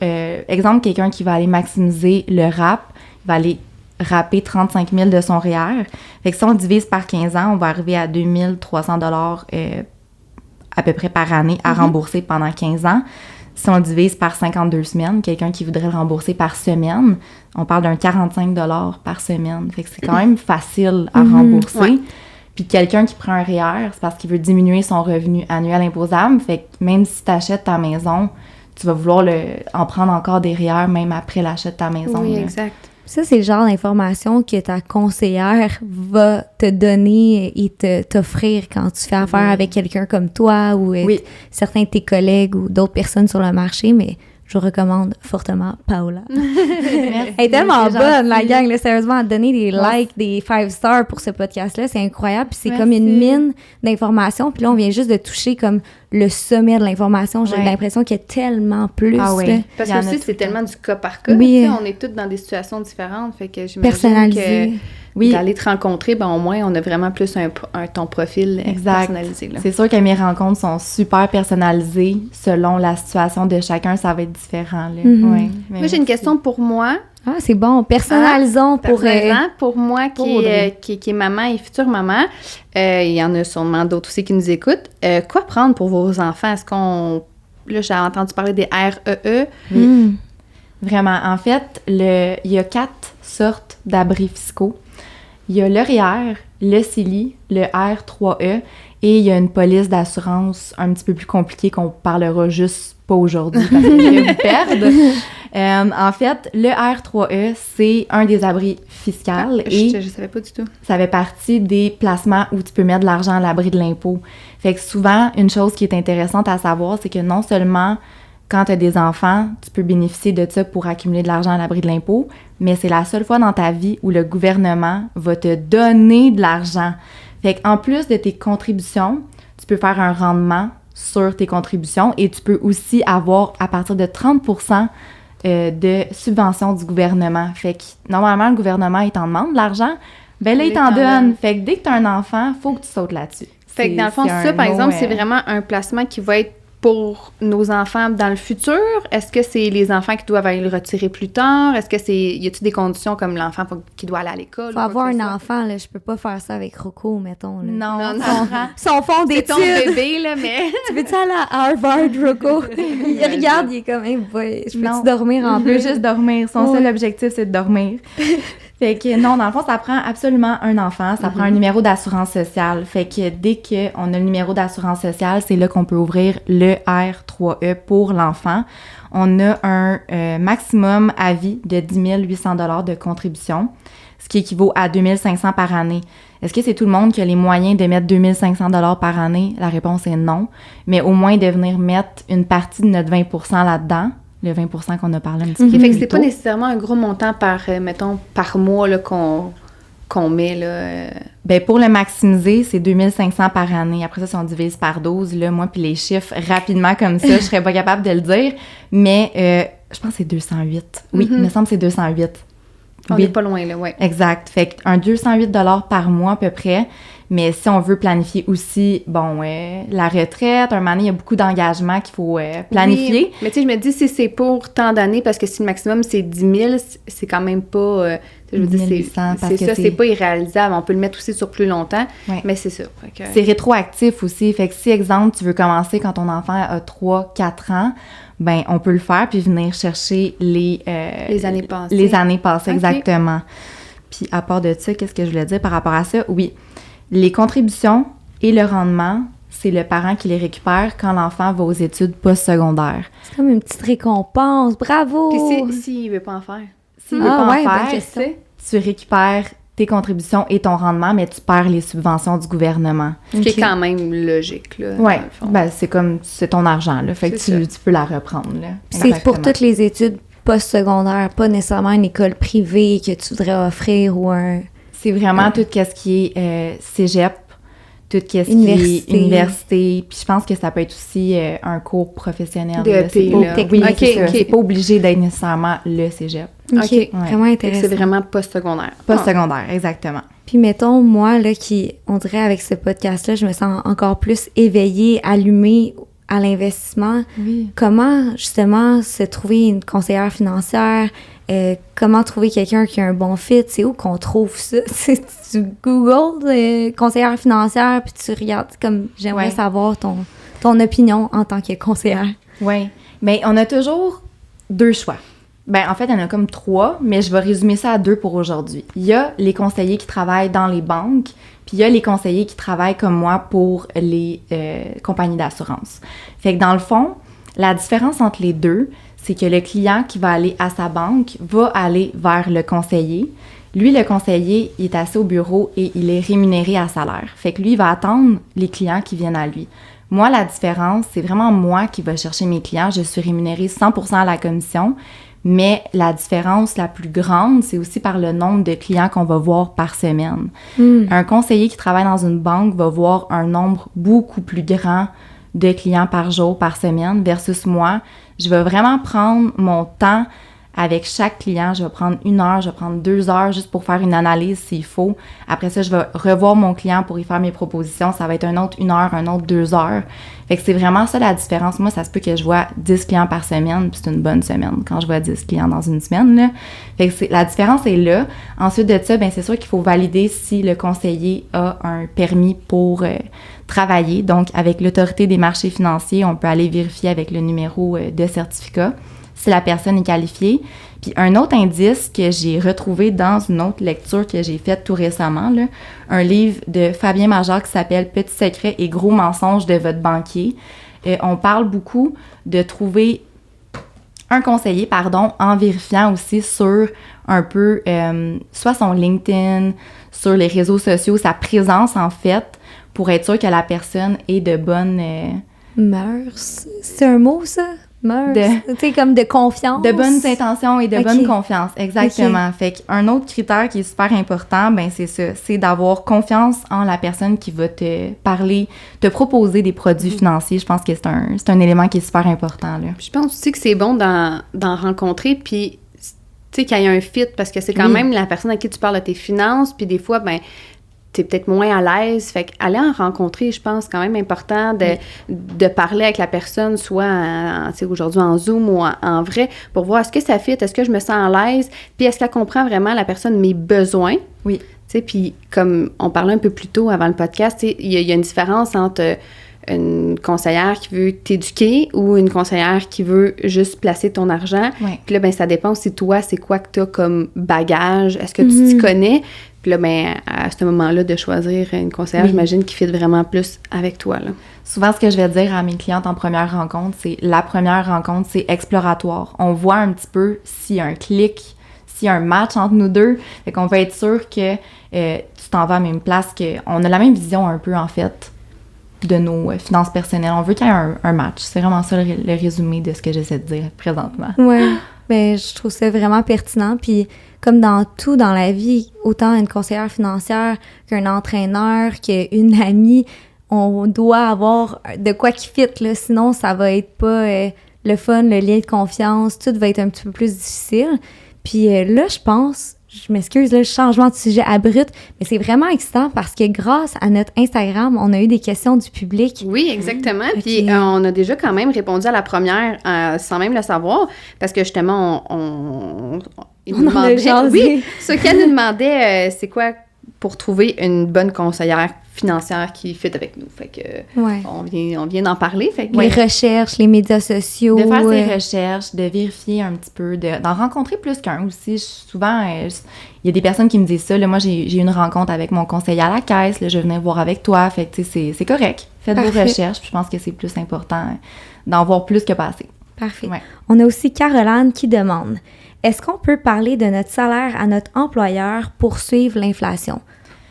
C: exemple, quelqu'un qui va aller maximiser le RAP, il va aller rapper 35 000 de son REER. Fait que si on divise par 15 ans, on va arriver à 2 300 $ à peu près par année à rembourser pendant 15 ans. Si on divise par 52 semaines, quelqu'un qui voudrait le rembourser par semaine, on parle d'un 45 $ par semaine. Fait que c'est quand même facile à rembourser.
B: Ouais.
C: Puis quelqu'un qui prend un REER, c'est parce qu'il veut diminuer son revenu annuel imposable. Fait que même si tu achètes ta maison, tu vas vouloir en prendre encore des REER même après l'achat de ta maison.
B: Oui,
C: là.
B: exact.
A: Ça, c'est le genre d'information que ta conseillère va te donner et t'offrir quand tu fais affaire avec quelqu'un comme toi ou certains de tes collègues ou d'autres personnes sur le marché, mais je recommande fortement Paola. Elle est tellement bonne, la gang, là, sérieusement, à donner des likes, des 5 stars pour ce podcast-là, c'est incroyable, puis c'est comme une mine d'informations, puis là, on vient juste de toucher comme le sommet de l'information. J'ai l'impression qu'il y a tellement plus.
C: Ah oui.
A: Là.
B: Parce que aussi, c'est tellement du cas par cas.
A: Oui.
B: On est toutes dans des situations différentes, fait que j'imagine
A: personnalisé.
B: que d'aller te rencontrer, ben au moins, on a vraiment plus ton profil personnalisé. Là.
C: C'est sûr que mes rencontres sont super personnalisées. Selon la situation de chacun, ça va être différent. Là.
A: Mm-hmm.
B: Moi, j'ai une question pour moi.
A: Ah, c'est bon. Personnalisons
B: pour moi qui est maman et future maman. Il y en a sûrement d'autres aussi qui nous écoutent. Quoi prendre pour vos enfants? Est-ce qu'on... Là, j'ai entendu parler des REE.
C: Oui. Vraiment. En fait, il y a 4 sortes d'abris fiscaux. Il y a le REER, le CELI, le R3E Et il y a une police d'assurance un petit peu plus compliquée qu'on parlera juste pas aujourd'hui parce que je vais vous perdre. En fait, le R3E, c'est un des abris fiscaux et
B: je savais pas du tout.
C: ça fait partie des placements où tu peux mettre de l'argent à l'abri de l'impôt. Fait que souvent, une chose qui est intéressante à savoir, c'est que non seulement quand tu as des enfants, tu peux bénéficier de ça pour accumuler de l'argent à l'abri de l'impôt, mais c'est la seule fois dans ta vie où le gouvernement va te donner de l'argent. Fait qu'en plus de tes contributions, tu peux faire un rendement sur tes contributions et tu peux aussi avoir à partir de 30% de subvention du gouvernement. Fait que normalement, le gouvernement, il t'en demande de l'argent, ben là, il t'en donne. Fait que dès que tu as un enfant, il faut que tu sautes là-dessus.
B: Fait que dans le fond, ça, par exemple, c'est vraiment un placement qui va être pour nos enfants dans le futur? Est-ce que c'est les enfants qui doivent aller le retirer plus tard? Est-ce que c'est... Y a-t-il des conditions comme l'enfant qui doit aller à l'école?
A: Faut avoir un enfant, là. Je peux pas faire ça avec Rocco, mettons. Là.
C: Non.
A: Son fond d'études.
B: C'est ton bébé, là, mais...
A: Tu veux-tu aller à Harvard, Rocco? Il regarde, il est comme, hey boy, je peux-tu dormir en plus?
C: Il veut juste dormir. Son seul objectif, c'est de dormir. Fait que non, dans le fond, ça prend absolument un enfant. Ça prend un numéro d'assurance sociale. Fait que dès qu'on a le numéro d'assurance sociale, c'est là qu'on peut ouvrir le R3E pour l'enfant. On a un maximum à vie de 10 800 $ de contribution, ce qui équivaut à 2 500 par année. Est-ce que c'est tout le monde qui a les moyens de mettre 2 500 $ par année? La réponse est non. Mais au moins de venir mettre une partie de notre 20 % là-dedans, le 20 % qu'on a parlé un petit peu plus tôt.
B: Fait que c'est pas nécessairement un gros montant mettons, par mois là, qu'on met, là.
C: Ben pour le maximiser, c'est 2 500 par année. Après ça, si on divise par 12, là, moi, puis les chiffres, rapidement comme ça, je serais pas capable de le dire. Mais je pense que c'est 208. Oui, il me semble que c'est 208.
B: On n'est pas loin, là, oui.
C: Exact. Fait qu'un 208 $ par mois à peu près. Mais si on veut planifier aussi, la retraite, un moment donné, il y a beaucoup d'engagements qu'il faut planifier.
B: Oui, mais tu sais, je me dis, si c'est pour tant d'années, parce que si le maximum, c'est 10 000, c'est quand même pas... je veux dire, c'est pas irréalisable. On peut le mettre aussi sur plus longtemps, mais c'est ça.
C: C'est rétroactif aussi. Fait que si, exemple, tu veux commencer quand ton enfant a 3-4 ans, ben on peut le faire puis venir chercher les
B: années passées.
C: Les années passées, exactement. Puis à part de ça, qu'est-ce que je voulais dire par rapport à ça? Oui, les contributions et le rendement, c'est le parent qui les récupère quand l'enfant va aux études postsecondaires.
A: C'est comme une petite récompense. Bravo!
B: Puis s'il veut pas en faire?
C: S'il veut pas en faire, tu récupères tes contributions et ton rendement, mais tu perds les subventions du gouvernement.
B: Ce qui est quand même logique, là.
C: Oui, ben, c'est ton argent, là. Fait que tu peux la reprendre, là.
A: C'est pour toutes les études postsecondaires, pas nécessairement une école privée que tu voudrais offrir ou un...
C: C'est vraiment tout ce qui est cégep, tout ce qui est université. Puis je pense que ça peut être aussi un cours professionnel. C'est pas obligé d'être nécessairement le cégep.
A: OK, vraiment intéressant.
B: C'est vraiment postsecondaire.
C: Postsecondaire, exactement.
A: Puis mettons, moi, là, on dirait avec ce podcast-là, je me sens encore plus éveillée, allumée à l'investissement.
C: Oui.
A: Comment, justement, se trouver une conseillère financière? Comment trouver quelqu'un qui a un bon fit? C'est où qu'on trouve ça? Tu googles conseillère financière, puis tu regardes, comme j'aimerais savoir ton opinion en tant que conseillère.
C: Oui. Bien, on a toujours 2 choix. Ben en fait, il y en a comme 3, mais je vais résumer ça à 2 pour aujourd'hui. Il y a les conseillers qui travaillent dans les banques, puis il y a les conseillers qui travaillent comme moi pour les compagnies d'assurance. Fait que dans le fond, la différence entre les deux, c'est que le client qui va aller à sa banque va aller vers le conseiller. Lui, le conseiller, il est assis au bureau et il est rémunéré à salaire. Fait que lui, il va attendre les clients qui viennent à lui. Moi, la différence, c'est vraiment moi qui vais chercher mes clients. Je suis rémunérée 100% à la commission. Mais la différence la plus grande, c'est aussi par le nombre de clients qu'on va voir par semaine. Un conseiller qui travaille dans une banque va voir un nombre beaucoup plus grand de clients par jour, par semaine, versus moi. Je vais vraiment prendre mon temps avec chaque client. Je vais prendre 1 heure, je vais prendre 2 heures juste pour faire une analyse s'il faut. Après ça, je vais revoir mon client pour y faire mes propositions. Ça va être un autre 1 heure, un autre 2 heures. Fait que c'est vraiment ça la différence. Moi, ça se peut que je vois 10 clients par semaine, puis c'est une bonne semaine quand je vois 10 clients dans une semaine, là. Fait que la différence est là. Ensuite de ça, ben c'est sûr qu'il faut valider si le conseiller a un permis pour travailler. Donc, avec l'Autorité des marchés financiers, on peut aller vérifier avec le numéro de certificat si la personne est qualifiée. Puis un autre indice que j'ai retrouvé dans une autre lecture que j'ai faite tout récemment, là, un livre de Fabien Major qui s'appelle « Petits secrets et gros mensonges de votre banquier ». On parle beaucoup de trouver un conseiller, en vérifiant aussi sur un peu, soit son LinkedIn, sur les réseaux sociaux, sa présence en fait, pour être sûr que la personne est de bonne...
A: Mœurs, c'est un mot ça? Mœurs, tu sais, comme de confiance.
C: De bonnes intentions et de bonne confiance, exactement. Fait qu'un autre critère qui est super important, ben c'est ça, c'est d'avoir confiance en la personne qui va te parler, te proposer des produits financiers. Je pense que c'est un élément qui est super important, là.
B: Je pense aussi que c'est bon d'en rencontrer, puis tu sais, qu'il y ait un fit, parce que c'est quand même la personne à qui tu parles de tes finances, puis des fois, ben t'es peut-être moins à l'aise. Fait qu'aller en rencontrer, je pense, quand même important de parler avec la personne, soit aujourd'hui en Zoom ou en vrai, pour voir est-ce que ça fit, est-ce que je me sens à l'aise, puis est-ce qu'elle comprend vraiment la personne, mes besoins.
C: Oui.
B: Tu sais, puis comme on parlait un peu plus tôt avant le podcast, il y a une différence entre une conseillère qui veut t'éduquer ou une conseillère qui veut juste placer ton argent.
C: Ouais.
B: Puis là, ben ça dépend aussi toi, c'est quoi que tu as comme bagage, est-ce que tu t'y connais? Puis là, ben à ce moment-là, de choisir une conseillère, j'imagine, qui fit vraiment plus avec toi, là.
C: Souvent, ce que je vais dire à mes clientes en première rencontre, c'est la première rencontre, c'est exploratoire. On voit un petit peu s'il y a un clic, s'il y a un match entre nous deux. Fait qu'on va être sûr que tu t'en vas à la même place, qu'on a la même vision un peu, en fait, de nos finances personnelles. On veut qu'il y ait un match. C'est vraiment ça le résumé de ce que j'essaie de dire présentement.
A: Ouais, ben je trouve ça vraiment pertinent. Puis comme dans tout dans la vie, autant une conseillère financière qu'un entraîneur, qu'une amie, on doit avoir de quoi qui fit, là. Sinon, ça va être pas le fun, le lien de confiance. Tout va être un petit peu plus difficile. Puis là, je pense... Je m'excuse, là, changement de sujet abrupt, mais c'est vraiment excitant parce que grâce à notre Instagram, on a eu des questions du public.
B: Oui, exactement.
A: Okay.
B: Puis on a déjà quand même répondu à la première sans même le savoir, parce que justement, on nous demandait... Oui, ce qu'elle nous demandait, c'est quoi pour trouver une bonne conseillère financière qui fit avec nous. Fait que on vient d'en parler. Fait que,
A: les recherches, les médias sociaux.
C: De faire ses recherches, de vérifier un petit peu, d'en rencontrer plus qu'un aussi. Souvent, il y a des personnes qui me disent ça. Là, moi, j'ai eu une rencontre avec mon conseiller à la caisse. Là, je venais voir avec toi. Fait que, tu sais, c'est correct. Faites vos recherches. Puis je pense que c'est plus important d'en voir plus que pas assez.
A: Parfait. Ouais. On a aussi Caroline qui demande: est-ce qu'on peut parler de notre salaire à notre employeur pour suivre l'inflation?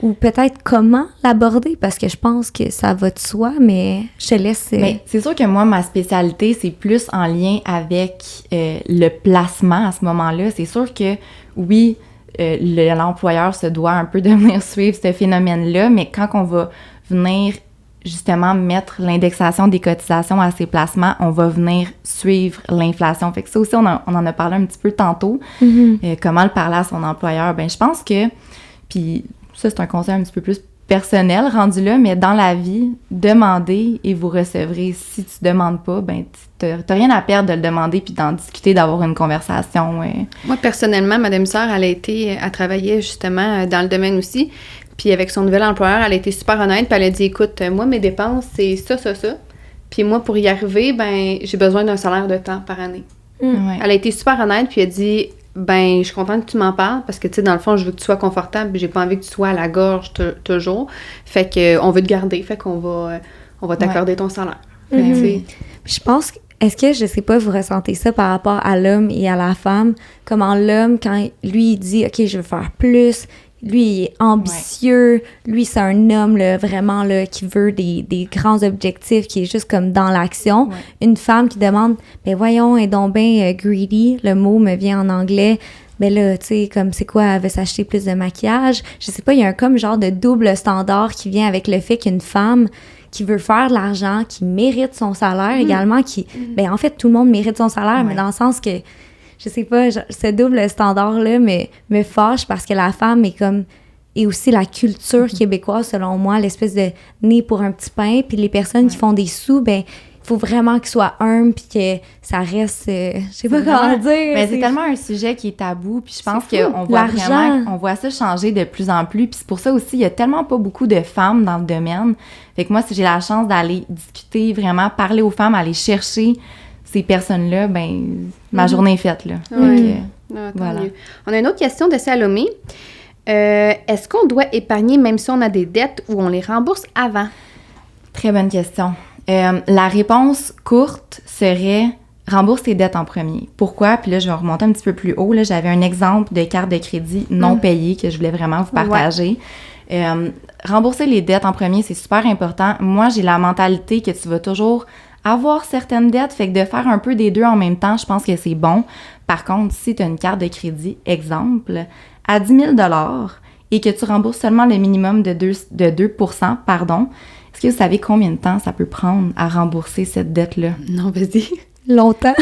A: Ou peut-être comment l'aborder, parce que je pense que ça va de soi, mais je te laisse...
C: Mais c'est sûr que moi, ma spécialité, c'est plus en lien avec le placement à ce moment-là. C'est sûr que, oui, l'employeur se doit un peu de venir suivre ce phénomène-là, mais quand on va venir justement mettre l'indexation des cotisations à ces placements, on va venir suivre l'inflation. Fait que ça aussi, on en a parlé un petit peu tantôt. Comment le parler à son employeur? Ben, je pense que... Puis ça, c'est un conseil un petit peu plus personnel rendu là, mais dans la vie, demandez et vous recevrez. Si tu demandes pas, ben t'as rien à perdre de le demander puis d'en discuter, d'avoir une conversation.
B: Moi, personnellement, ma demi-sœur, elle travaillait justement dans le domaine aussi. Puis avec son nouvel employeur, elle a été super honnête, puis elle a dit, écoute, moi, mes dépenses, c'est ça. Puis moi, pour y arriver, ben j'ai besoin d'un salaire de temps par année.
C: Ouais.
B: Elle a été super honnête, puis elle a dit, ben je suis contente que tu m'en parles, parce que, tu sais, dans le fond, je veux que tu sois confortable, puis j'ai pas envie que tu sois à la gorge toujours. Fait que on veut te garder, fait qu'on va t'accorder ton salaire.
A: Je pense que, est-ce que, je sais pas, vous ressentez ça par rapport à l'homme et à la femme? Comment l'homme, quand lui, il dit, OK, je veux faire plus... Lui, il est ambitieux. Lui, c'est un homme là, vraiment là, qui veut des grands objectifs, qui est juste comme dans l'action. Ouais. Une femme qui demande, ben voyons, elle est donc bien greedy. Le mot me vient en anglais. Ben là, tu sais, comme c'est quoi, elle veut s'acheter plus de maquillage. Je sais pas, il y a un comme genre de double standard qui vient avec le fait qu'une femme qui veut faire de l'argent, qui mérite son salaire également, ben en fait, tout le monde mérite son salaire, mais dans le sens que je sais pas, ce double standard-là me fâche parce que la femme est comme... Et aussi la culture québécoise, selon moi, l'espèce de nez pour un petit pain. Puis les personnes qui font des sous, ben il faut vraiment qu'ils soient humbles puis que ça reste... je sais pas comment dire.
C: Mais c'est tellement un sujet qui est tabou. Puis je pense qu'on voit vraiment... On voit ça changer de plus en plus. Puis c'est pour ça aussi, il y a tellement pas beaucoup de femmes dans le domaine. Fait que moi, si j'ai la chance d'aller discuter, vraiment parler aux femmes, aller chercher... ces personnes-là, ben ma journée est faite, là.
B: Ouais. Tant
C: Voilà.
B: mieux. On a une autre question de Salomé. Est-ce qu'on doit épargner même si on a des dettes ou on les rembourse avant?
C: Très bonne question. La réponse courte serait rembourse tes dettes en premier. Pourquoi? Puis là, je vais remonter un petit peu plus haut. Là, j'avais un exemple de carte de crédit non payée que je voulais vraiment vous partager. Rembourser les dettes en premier, c'est super important. Moi, j'ai la mentalité que tu vas toujours avoir certaines dettes, fait que de faire un peu des deux en même temps, je pense que c'est bon. Par contre, si tu as une carte de crédit, exemple, à 10 000 et que tu rembourses seulement le minimum de 2%, est-ce que vous savez combien de temps ça peut prendre à rembourser cette dette-là?
B: Non, vas-y.
A: Longtemps.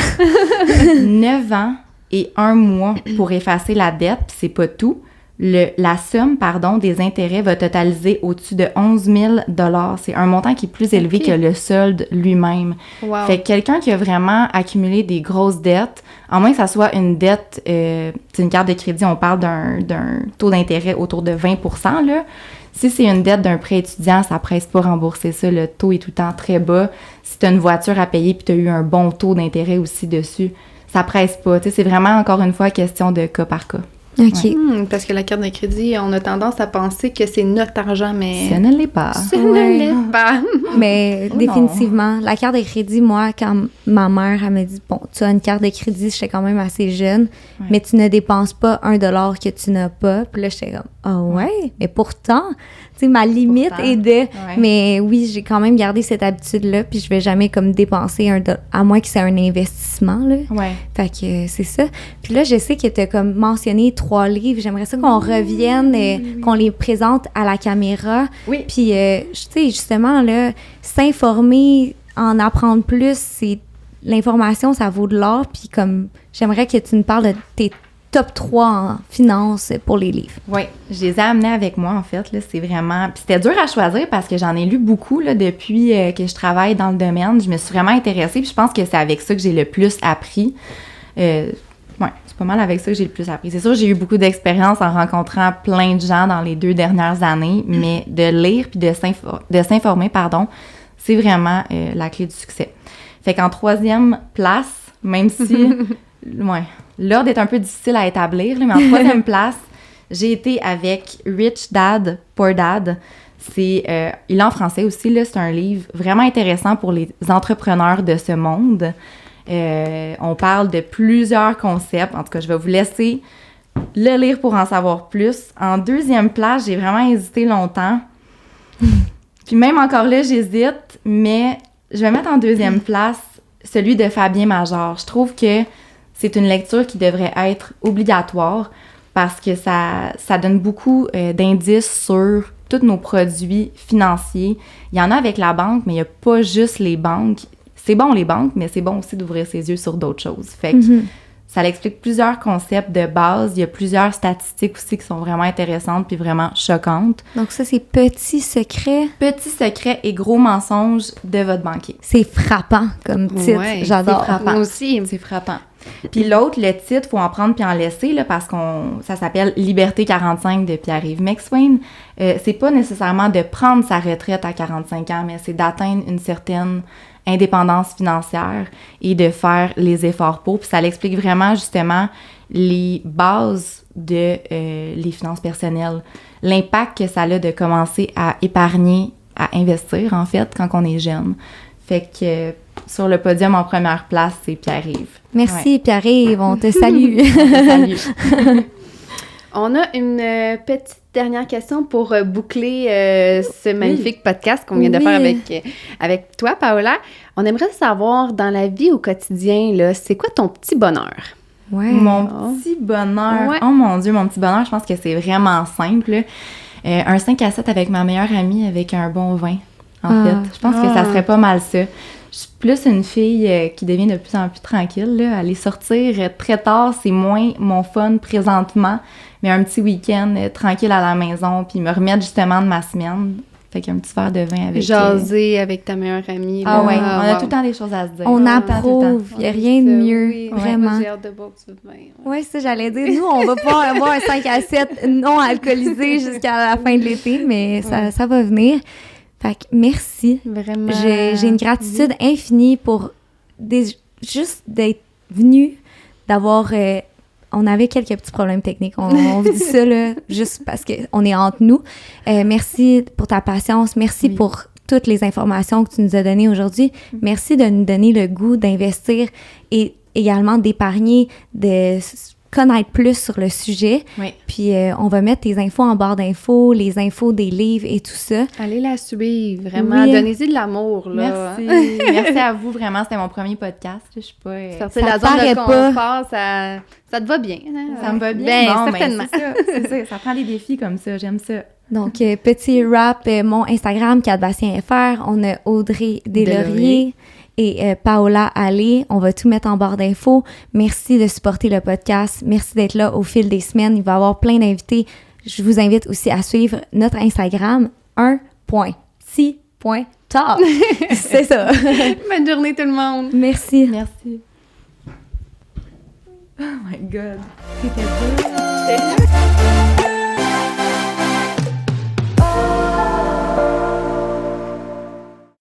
C: 9 ans et 1 mois pour effacer la dette, puis c'est pas tout. La somme, des intérêts va totaliser au-dessus de 11 000 $. C'est un montant qui est plus élevé que le solde lui-même.
B: Wow.
C: Fait que quelqu'un qui a vraiment accumulé des grosses dettes, à moins que ça soit une dette, c'est une carte de crédit, on parle d'un taux d'intérêt autour de 20 %, là. Si c'est une dette d'un prêt étudiant, ça presse pas rembourser ça. Le taux est tout le temps très bas. Si tu as une voiture à payer puis tu as eu un bon taux d'intérêt aussi dessus, ça presse pas. Tu sais, c'est vraiment, encore une fois, question de cas par cas.
A: OK.
B: Parce que la carte de crédit, on a tendance à penser que c'est notre argent, mais...
C: Ça ne l'est pas.
B: Ça ne l'est pas.
A: Mais
C: Oh
A: définitivement, la carte de crédit, moi, quand ma mère, elle me dit, bon, tu as une carte de crédit, j'étais quand même assez jeune, mais tu ne dépenses pas $1 que tu n'as pas. Puis là, j'étais comme, ah ouais, mais pourtant, tu sais, ma limite est de...
C: Ouais.
A: Mais oui, j'ai quand même gardé cette habitude-là, puis je vais jamais comme dépenser $1, à moins que c'est un investissement, là.
C: Ouais.
A: Fait que c'est ça. Puis là, je sais que tu as comme mentionné 3 livres. J'aimerais ça qu'on revienne, qu'on les présente à la caméra.
C: Oui.
A: Puis, tu sais, justement, là, s'informer, en apprendre plus, c'est l'information, ça vaut de l'or. Puis comme, j'aimerais que tu nous parles de tes top 3 en finance pour les livres.
C: Oui, je les ai amenés avec moi, en fait. Là, c'est vraiment... Puis c'était dur à choisir parce que j'en ai lu beaucoup là, depuis que je travaille dans le domaine. Je me suis vraiment intéressée, puis je pense que c'est avec ça que j'ai le plus appris. Oui, c'est pas mal avec ça que j'ai le plus appris. C'est sûr, j'ai eu beaucoup d'expérience en rencontrant plein de gens dans les 2 dernières années, mais de lire puis de s'informer, c'est vraiment la clé du succès. Fait qu'en 3e place, même si... l'ordre est un peu difficile à établir, là, mais en 3e place, j'ai été avec Rich Dad, Poor Dad. Il est en français aussi, là, c'est un livre vraiment intéressant pour les entrepreneurs de ce monde. On parle de plusieurs concepts. En tout cas, je vais vous laisser le lire pour en savoir plus. En 2e place, j'ai vraiment hésité longtemps. Puis même encore là, j'hésite, mais je vais mettre en 2e place celui de Fabien Major. Je trouve que c'est une lecture qui devrait être obligatoire parce que ça donne beaucoup d'indices sur tous nos produits financiers. Il y en a avec la banque, mais il n'y a pas juste les banques. C'est bon les banques, mais c'est bon aussi d'ouvrir ses yeux sur d'autres choses. Fait que ça explique plusieurs concepts de base. Il y a plusieurs statistiques aussi qui sont vraiment intéressantes puis vraiment choquantes.
A: Donc ça, c'est Petits secrets.
C: Petits secrets et gros mensonges de votre banquier.
A: C'est frappant comme titre.
B: Ouais,
A: J'adore.
C: c'est frappant.
B: Moi aussi.
C: C'est frappant. Puis l'autre, le titre, faut en prendre puis en laisser, là, parce ça s'appelle « Liberté 45 » de Pierre-Yves McSwain. C'est pas nécessairement de prendre sa retraite à 45 ans, mais c'est d'atteindre une certaine indépendance financière et de faire les efforts pour. Puis ça l'explique vraiment, justement, les bases de les finances personnelles. L'impact que ça a de commencer à épargner, à investir, en fait, quand on est jeune. Fait que sur le podium en première place, c'est Pierre-Yves.
A: Merci, Pierre-Yves, on te salue.
C: Salut.
B: On a une petite dernière question pour boucler ce magnifique podcast qu'on vient de faire avec toi, Paola. On aimerait savoir, dans la vie au quotidien, là, c'est quoi ton petit bonheur?
A: Ouais.
C: Mon petit bonheur.
B: Ouais.
C: Oh mon Dieu, mon petit bonheur, je pense que c'est vraiment simple. Un 5 à 7 avec ma meilleure amie avec un bon vin, en fait. Je pense que ça serait pas mal ça. Je suis plus une fille qui devient de plus en plus tranquille. Là. Aller sortir très tard, c'est moins mon fun présentement, mais un petit week-end tranquille à la maison, puis me remettre justement de ma semaine. Fait qu'un petit verre de vin avec...
B: Jaser avec ta meilleure amie.
C: Ah
B: là.
C: ouais, on a
B: wow.
C: tout le temps des choses à se dire.
A: On
C: Tout le temps, tout le
A: approuve.
C: temps.
A: Il n'y a rien de mieux,
B: Oui,
A: vraiment.
B: Moi, j'ai hâte de boire du vin.
A: Oui, ça, j'allais dire. Nous, on va pouvoir avoir un 5 à 7 non alcoolisé jusqu'à la fin de l'été, mais ça va venir. Fait que merci.
B: Vraiment.
A: J'ai une gratitude infinie pour juste d'être venu, d'avoir... on avait quelques petits problèmes techniques. On vous dit ça, là, juste parce qu'on est entre nous. Merci pour ta patience. Merci pour toutes les informations que tu nous as données aujourd'hui. Merci de nous donner le goût d'investir et également d'épargner, de connaître plus sur le sujet.
C: Oui.
A: Puis on va mettre tes infos en barre d'infos, les infos des livres et tout ça.
B: Allez la suivre, vraiment.
A: Oui.
B: Donnez-y de l'amour, là.
C: Merci. Merci à vous, vraiment. C'était mon premier podcast. Je suis pas...
B: Sortir de
A: Ça
B: la zone
A: paraît
B: de
A: pas.
B: confort, ça te va bien. Hein?
C: Ça me va bien.
B: Ben,
C: non,
B: certainement.
C: c'est ça. Ça prend des défis comme ça. J'aime ça.
A: Donc, petit rap, mon Instagram, CatBastien.fr. On a Audrey Deslauriers et Paola Allé. On va tout mettre en barre d'infos. Merci de supporter le podcast. Merci d'être là au fil des semaines. Il va y avoir plein d'invités. Je vous invite aussi à suivre notre Instagram, 1.si.talk. C'est ça.
B: Bonne journée tout le monde.
A: Merci.
C: Merci. Oh my God.
B: C'était dur.